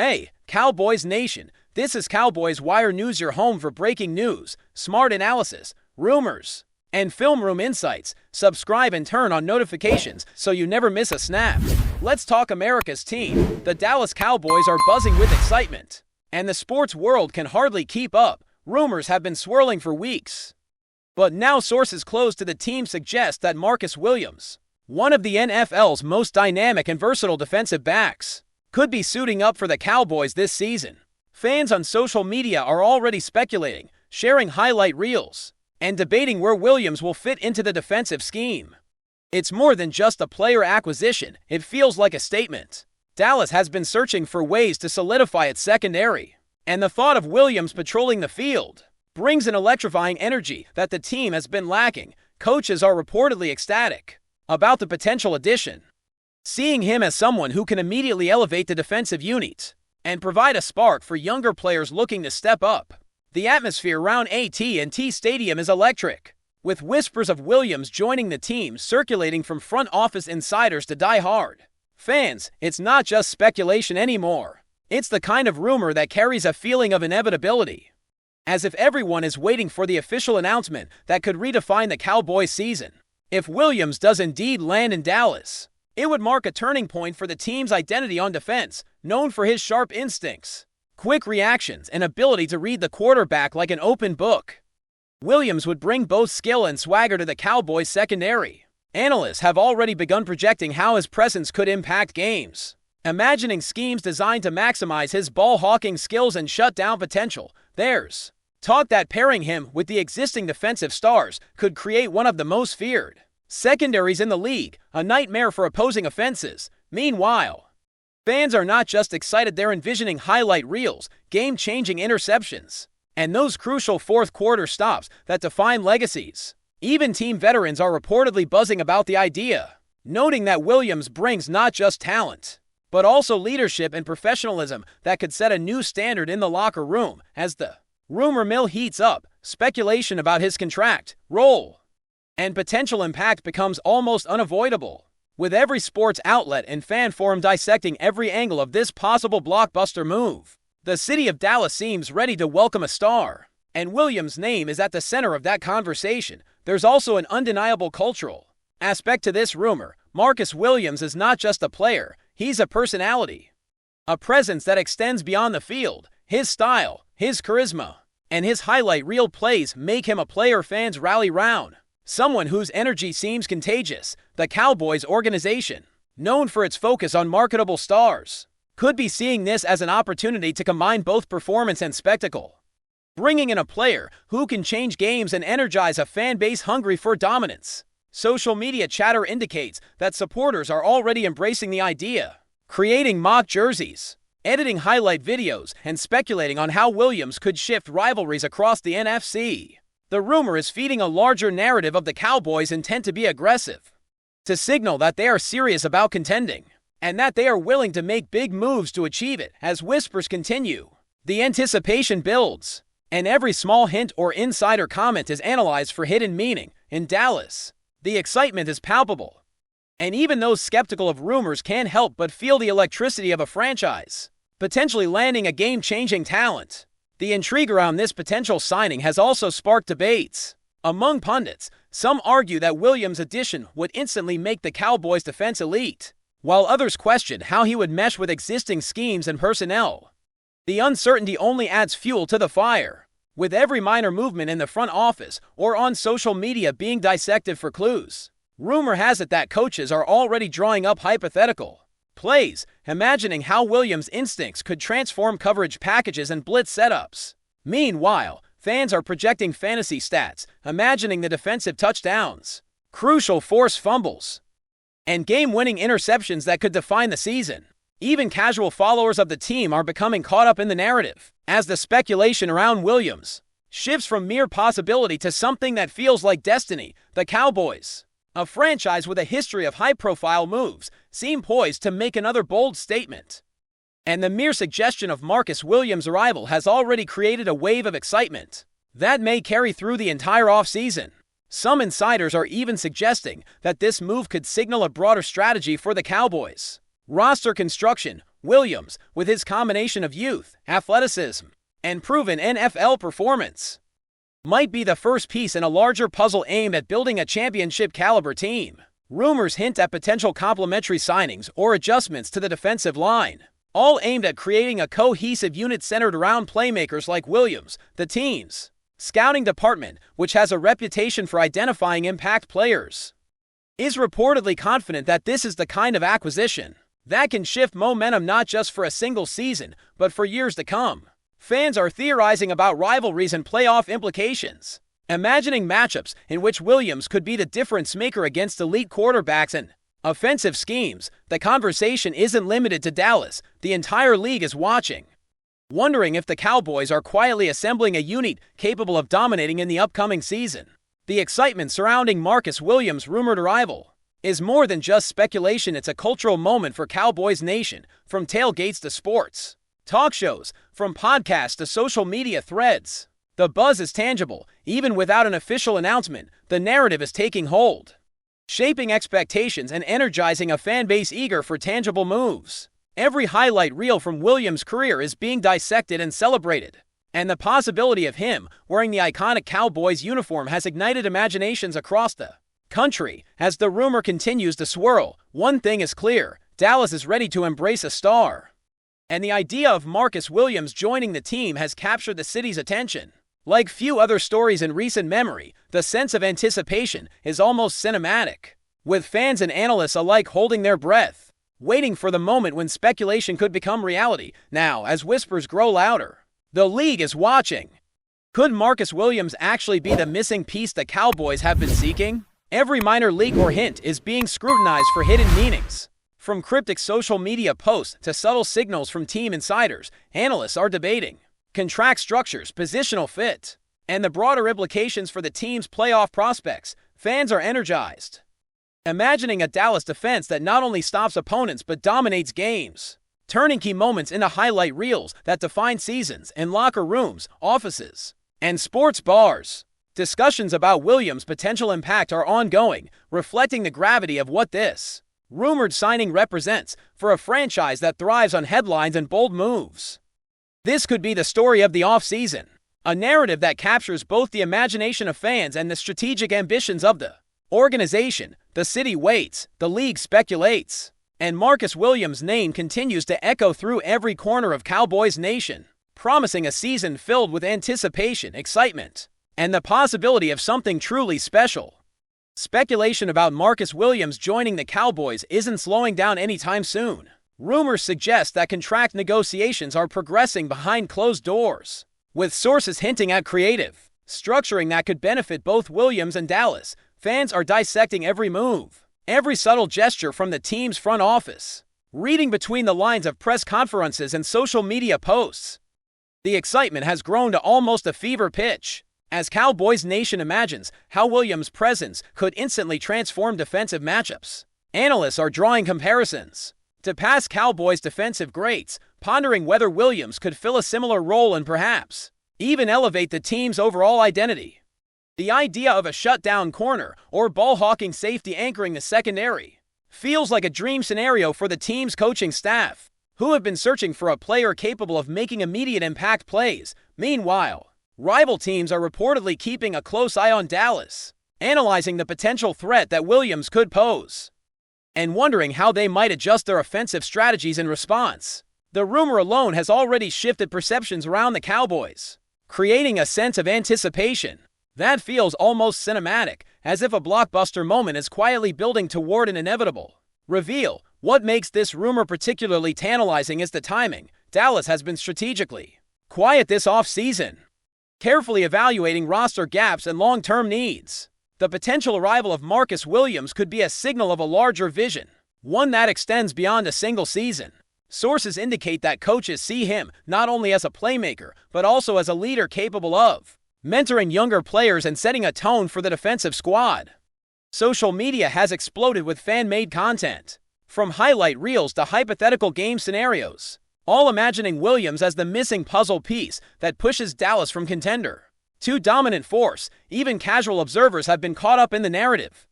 Hey, Cowboys Nation, this is Cowboys Wire News, your home for breaking news, smart analysis, rumors, and film room insights. Subscribe and turn on notifications so you never miss a snap. Let's talk America's team. The Dallas Cowboys are buzzing with excitement, and the sports world can hardly keep up. Rumors have been swirling for weeks, but now sources close to the team suggest that Marcus Williams, one of the NFL's most dynamic and versatile defensive backs, could be suiting up for the Cowboys this season. Fans on social media are already speculating, sharing highlight reels, and debating where Williams will fit into the defensive scheme. It's more than just a player acquisition, it feels like a statement. Dallas has been searching for ways to solidify its secondary, and the thought of Williams patrolling the field brings an electrifying energy that the team has been lacking. Coaches are reportedly ecstatic about the potential addition, seeing him as someone who can immediately elevate the defensive unit and provide a spark for younger players looking to step up. The atmosphere around AT&T Stadium is electric, with whispers of Williams joining the team circulating from front office insiders to die-hard fans. It's not just speculation anymore. It's the kind of rumor that carries a feeling of inevitability, as if everyone is waiting for the official announcement that could redefine the Cowboys season. If Williams does indeed land in Dallas, it would mark a turning point for the team's identity on defense, known for his sharp instincts, quick reactions, and ability to read the quarterback like an open book. Williams would bring both skill and swagger to the Cowboys secondary. Analysts have already begun projecting how his presence could impact games, imagining schemes designed to maximize his ball-hawking skills and shut-down potential. There's talk that pairing him with the existing defensive stars could create one of the most feared secondaries in the league, a nightmare for opposing offenses. Meanwhile, fans are not just excited, they're envisioning highlight reels, game-changing interceptions, and those crucial fourth-quarter stops that define legacies. Even team veterans are reportedly buzzing about the idea, noting that Williams brings not just talent, but also leadership and professionalism that could set a new standard in the locker room. As the rumor mill heats up, speculation about his contract, role, and potential impact becomes almost unavoidable, with every sports outlet and fan forum dissecting every angle of this possible blockbuster move. The city of Dallas seems ready to welcome a star, and Williams' name is at the center of that conversation. There's also an undeniable cultural aspect to this rumor. Marcus Williams is not just a player, he's a personality, a presence that extends beyond the field. His style, his charisma, and his highlight reel plays make him a player fans rally round, someone whose energy seems contagious. The Cowboys organization, known for its focus on marketable stars, could be seeing this as an opportunity to combine both performance and spectacle, bringing in a player who can change games and energize a fan base hungry for dominance. Social media chatter indicates that supporters are already embracing the idea, creating mock jerseys, editing highlight videos, and speculating on how Williams could shift rivalries across the NFC. The rumor is feeding a larger narrative of the Cowboys' intent to be aggressive, to signal that they are serious about contending, and that they are willing to make big moves to achieve it. As whispers continue, the anticipation builds, and every small hint or insider comment is analyzed for hidden meaning. In Dallas, the excitement is palpable, and even those skeptical of rumors can't help but feel the electricity of a franchise potentially landing a game-changing talent. The intrigue around this potential signing has also sparked debates among pundits. Some argue that Williams' addition would instantly make the Cowboys' defense elite, while others question how he would mesh with existing schemes and personnel. The uncertainty only adds fuel to the fire, with every minor movement in the front office or on social media being dissected for clues. Rumor has it that coaches are already drawing up hypothetical plays, imagining how Williams' instincts could transform coverage packages and blitz setups. Meanwhile, fans are projecting fantasy stats, imagining the defensive touchdowns, crucial forced fumbles, and game-winning interceptions that could define the season. Even casual followers of the team are becoming caught up in the narrative, as the speculation around Williams shifts from mere possibility to something that feels like destiny. The Cowboys, a franchise with a history of high-profile moves, seem poised to make another bold statement, and the mere suggestion of Marcus Williams' arrival has already created a wave of excitement that may carry through the entire offseason. Some insiders are even suggesting that this move could signal a broader strategy for the Cowboys' roster construction, Williams, with his combination of youth, athleticism, and proven NFL performance, might be the first piece in a larger puzzle aimed at building a championship-caliber team. Rumors hint at potential complementary signings or adjustments to the defensive line, all aimed at creating a cohesive unit centered around playmakers like Williams. The team's scouting department, which has a reputation for identifying impact players, is reportedly confident that this is the kind of acquisition that can shift momentum not just for a single season, but for years to come. Fans are theorizing about rivalries and playoff implications, imagining matchups in which Williams could be the difference maker against elite quarterbacks and offensive schemes. The conversation isn't limited to Dallas. The entire league is watching, wondering if the Cowboys are quietly assembling a unit capable of dominating in the upcoming season. The excitement surrounding Marcus Williams' rumored arrival is more than just speculation. It's a cultural moment for Cowboys Nation. From tailgates to sports talk shows, from podcasts to social media threads, the buzz is tangible. Even without an official announcement, the narrative is taking hold, shaping expectations and energizing a fan base eager for tangible moves. Every highlight reel from Williams' career is being dissected and celebrated, and the possibility of him wearing the iconic Cowboys uniform has ignited imaginations across the country. As the rumor continues to swirl, one thing is clear: Dallas is ready to embrace a star, and the idea of Marcus Williams joining the team has captured the city's attention. Like few other stories in recent memory, the sense of anticipation is almost cinematic, with fans and analysts alike holding their breath, waiting for the moment when speculation could become reality. Now, as whispers grow louder, the league is watching. Could Marcus Williams actually be the missing piece the Cowboys have been seeking? Every minor leak or hint is being scrutinized for hidden meanings. From cryptic social media posts to subtle signals from team insiders, analysts are debating contract structures, positional fit, and the broader implications for the team's playoff prospects. Fans are energized, imagining a Dallas defense that not only stops opponents but dominates games, turning key moments into highlight reels that define seasons. In locker rooms, offices, and sports bars, discussions about Williams' potential impact are ongoing, reflecting the gravity of what this rumored signing represents for a franchise that thrives on headlines and bold moves. This could be the story of the offseason, a narrative that captures both the imagination of fans and the strategic ambitions of the organization. The city waits, the league speculates, and Marcus Williams' name continues to echo through every corner of Cowboys Nation, promising a season filled with anticipation, excitement, and the possibility of something truly special. Speculation about Marcus Williams joining the Cowboys isn't slowing down anytime soon. Rumors suggest that contract negotiations are progressing behind closed doors, with sources hinting at creative structuring that could benefit both Williams and Dallas. Fans are dissecting every move, every subtle gesture from the team's front office, reading between the lines of press conferences and social media posts. The excitement has grown to almost a fever pitch, as Cowboys Nation imagines how Williams' presence could instantly transform defensive matchups. Analysts are drawing comparisons to past Cowboys defensive greats, pondering whether Williams could fill a similar role and perhaps even elevate the team's overall identity. The idea of a shutdown corner or ball-hawking safety anchoring the secondary feels like a dream scenario for the team's coaching staff, who have been searching for a player capable of making immediate impact plays. Meanwhile, rival teams are reportedly keeping a close eye on Dallas, analyzing the potential threat that Williams could pose, and wondering how they might adjust their offensive strategies in response. The rumor alone has already shifted perceptions around the Cowboys, creating a sense of anticipation that feels almost cinematic, as if a blockbuster moment is quietly building toward an inevitable reveal. What makes this rumor particularly tantalizing is the timing. Dallas has been strategically quiet this offseason, carefully evaluating roster gaps and long-term needs. The potential arrival of Marcus Williams could be a signal of a larger vision, one that extends beyond a single season. Sources indicate that coaches see him not only as a playmaker, but also as a leader capable of mentoring younger players and setting a tone for the defensive squad. Social media has exploded with fan-made content, from highlight reels to hypothetical game scenarios, all imagining Williams as the missing puzzle piece that pushes Dallas from contender to dominant force. Even casual observers have been caught up in the narrative,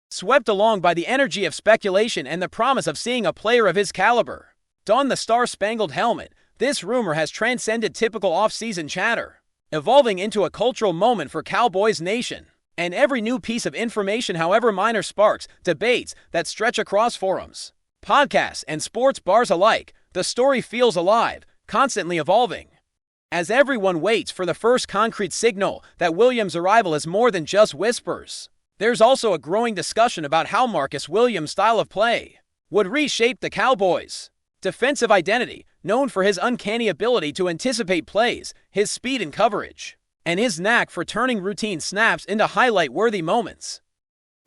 swept along by the energy of speculation and the promise of seeing a player of his caliber Don the Star-Spangled Helmet. This rumor has transcended typical off-season chatter, evolving into a cultural moment for Cowboys Nation. And every new piece of information, however minor, sparks debates that stretch across forums, podcasts, and sports bars alike. The story feels alive, constantly evolving, as everyone waits for the first concrete signal that Williams' arrival is more than just whispers. There's also a growing discussion about how Marcus Williams' style of play would reshape the Cowboys' defensive identity, known for his uncanny ability to anticipate plays, his speed in coverage, and his knack for turning routine snaps into highlight-worthy moments.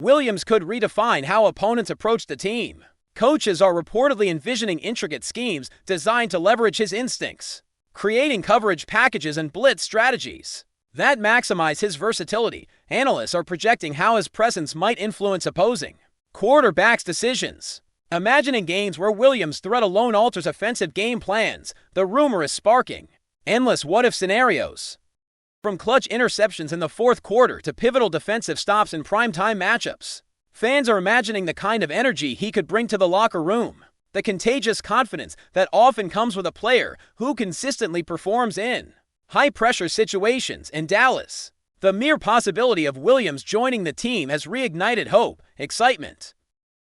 Williams could redefine how opponents approach the team. Coaches are reportedly envisioning intricate schemes designed to leverage his instincts, creating coverage packages and blitz strategies that maximize his versatility. Analysts are projecting how his presence might influence opposing quarterbacks' decisions, imagining games where Williams' threat alone alters offensive game plans. The rumor is sparking endless what-if scenarios, from clutch interceptions in the fourth quarter to pivotal defensive stops in primetime matchups. Fans are imagining the kind of energy he could bring to the locker room, the contagious confidence that often comes with a player who consistently performs in high-pressure situations. In Dallas, the mere possibility of Williams joining the team has reignited hope, excitement,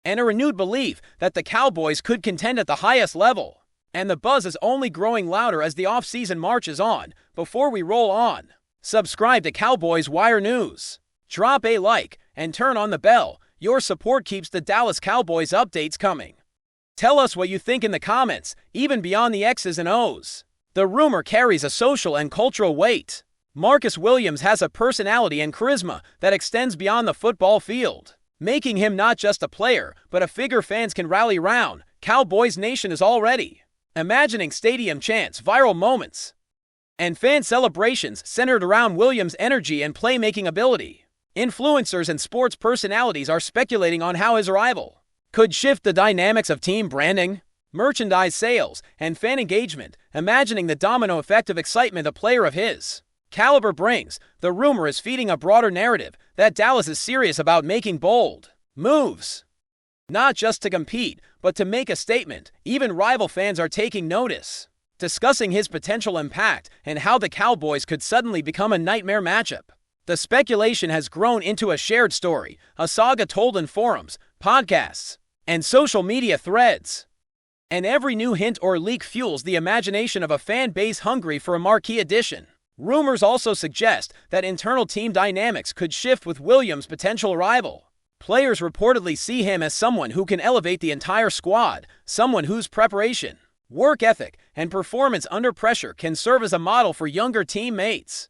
and a renewed belief that the Cowboys could contend at the highest level. And the buzz is only growing louder as the offseason marches on. Before we roll on, subscribe to Cowboys Wire News, drop a like, and turn on the bell. Your support keeps the Dallas Cowboys updates coming. Tell us what you think in the comments, even beyond the X's and O's. The rumor carries a social and cultural weight. Marcus Williams has a personality and charisma that extends beyond the football field, making him not just a player, but a figure fans can rally around. Cowboys Nation is already imagining stadium chants, viral moments, and fan celebrations centered around Williams' energy and playmaking ability. Influencers and sports personalities are speculating on how his arrival could shift the dynamics of team branding, merchandise sales, and fan engagement, imagining the domino effect of excitement a player of his caliber brings. The rumor is feeding a broader narrative that Dallas is serious about making bold moves, not just to compete, but to make a statement. Even rival fans are taking notice, discussing his potential impact and how the Cowboys could suddenly become a nightmare matchup. The speculation has grown into a shared story, a saga told in forums, podcasts, and social media threads. And every new hint or leak fuels the imagination of a fan base hungry for a marquee addition. Rumors also suggest that internal team dynamics could shift with Williams' potential arrival. Players reportedly see him as someone who can elevate the entire squad, someone whose preparation, work ethic, and performance under pressure can serve as a model for younger teammates.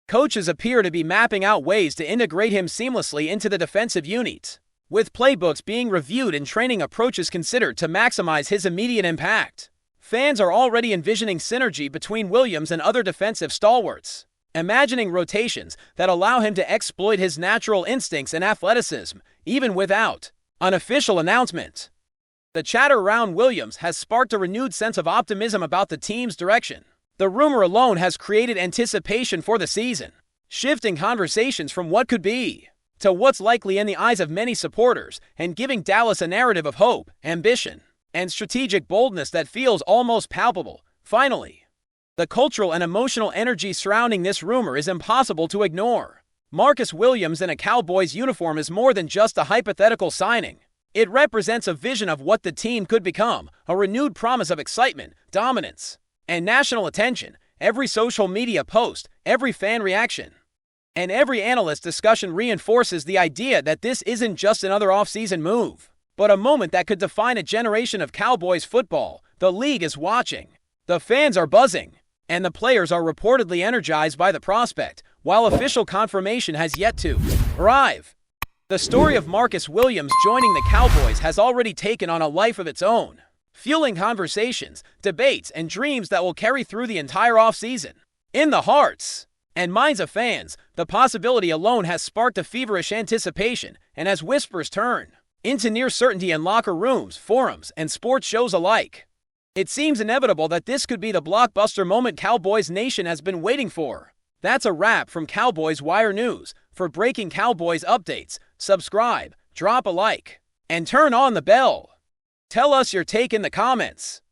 Coaches appear to be mapping out ways to integrate him seamlessly into the defensive unit, with playbooks being reviewed and training approaches considered to maximize his immediate impact. Fans are already envisioning synergy between Williams and other defensive stalwarts, imagining rotations that allow him to exploit his natural instincts and athleticism, even without an official announcement. The chatter around Williams has sparked a renewed sense of optimism about the team's direction. The rumor alone has created anticipation for the season, shifting conversations from what could be to what's likely in the eyes of many supporters, and giving Dallas a narrative of hope, ambition, and strategic boldness that feels almost palpable. Finally, the cultural and emotional energy surrounding this rumor is impossible to ignore. Marcus Williams in a Cowboys uniform is more than just a hypothetical signing. It represents a vision of what the team could become, a renewed promise of excitement, dominance, and national attention. Every social media post, every fan reaction, and every analyst discussion reinforces the idea that this isn't just another offseason move, but a moment that could define a generation of Cowboys football. The league is watching, the fans are buzzing, and the players are reportedly energized by the prospect, while official confirmation has yet to arrive. The story of Marcus Williams joining the Cowboys has already taken on a life of its own, fueling conversations, debates, and dreams that will carry through the entire offseason. In the hearts and minds of fans, the possibility alone has sparked a feverish anticipation, and as whispers turn into near certainty in locker rooms, forums, and sports shows alike, it seems inevitable that this could be the blockbuster moment Cowboys Nation has been waiting for. That's a wrap from Cowboys Wire News. For breaking Cowboys updates, subscribe, drop a like, and turn on the bell. Tell us your take in the comments.